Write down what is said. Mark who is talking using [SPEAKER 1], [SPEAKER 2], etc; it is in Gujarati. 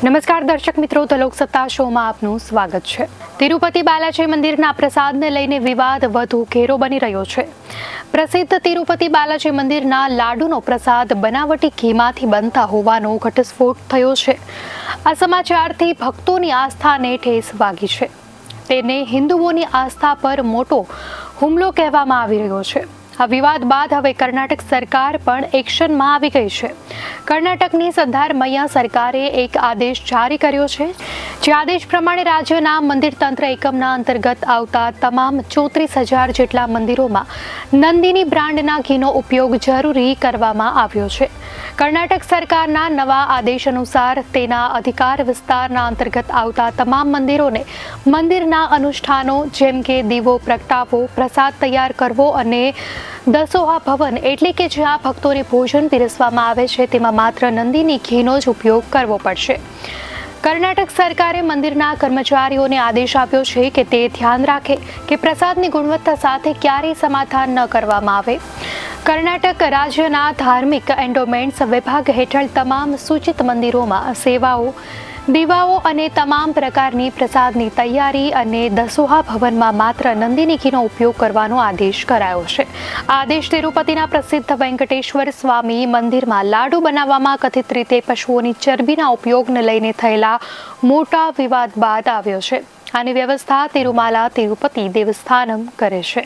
[SPEAKER 1] નમસ્કાર દર્શક મિત્રો, ધ લોકસત્તા શોમાં આપનું સ્વાગત છે। તિરુપતિ બાલાજી મંદિરના પ્રસાદને લઈને વિવાદ વધુ ઘેરો બની રહ્યો છે। પ્રસિદ્ધ તિરુપતિ બાલાજી મંદિરના લાડુનો પ્રસાદ બનાવટી ઘીમાંથી બનતા હોવાનો ઘટસ્ફોટ થયો છે। આ સમાચારથી ભક્તોની આસ્થાને ઠેસ વાગી છે। તેને હિન્દુઓની આસ્થા પર મોટો હુમલો કહેવામાં આવી રહ્યો છે। આ વિવાદ બાદ હવે કર્ણાટક સરકાર પણ એક્શનમાં આવી ગઈ છે। કર્ણાટકની સિદ્ધારમૈયા સરકારે એક આદેશ જારી કર્યો છે। જે આદેશ પ્રમાણે રાજ્યના મંદિર તંત્ર એકમના અંતર્ગત આવતા તમામ 34,000 જેટલા મંદિરોમાં નંદિની બ્રાન્ડના ઘીનો ઉપયોગ જરૂરી કરવામાં આવ્યો છે। કર્ણાટક સરકારના નવા આદેશ અનુસાર તેના અધિકાર વિસ્તારના અંતર્ગત આવતા તમામ મંદિરોને મંદિરના અનુષ્ઠાનો જેમ કે દીવો પ્રગટાવવો, પ્રસાદ તૈયાર કરવો અને દસોહા ભવન એટલે કે જ્યાં ભક્તોને ભોજન પીરસવામાં આવે છે તેમાં માત્ર નંદિની ઘીનો જ ઉપયોગ કરવો પડશે। કર્ણાટક સરકારે મંદિરના કર્મચારીઓને આદેશ આપ્યો છે કે તે ધ્યાન રાખે કે પ્રસાદની ગુણવત્તા સાથે ક્યારેય સમાધાન ન કરવામાં આવે। કર્ણાટક રાજ્યના ધાર્મિક એન્ડોમેન્ટ્સ વિભાગ હેઠળ તમામ સૂચિત મંદિરોમાં સેવાઓ, દીવાઓ અને તમામ પ્રકારની પ્રસાદની તૈયારી અને દસોહા ભવનમાં માત્ર નંદિની ઘીનો ઉપયોગ કરવાનો આદેશ કરાયો છે। આ આદેશ તિરુપતિના પ્રસિદ્ધ વેંકટેશ્વર સ્વામી મંદિરમાં લાડુ બનાવવામાં કથિત રીતે પશુઓની ચરબીના ઉપયોગને લઈને થયેલા મોટા વિવાદ બાદ આવ્યો છે। આની વ્યવસ્થા તિરુમાલા તિરુપતિ દેવસ્થાનમ કરે છે।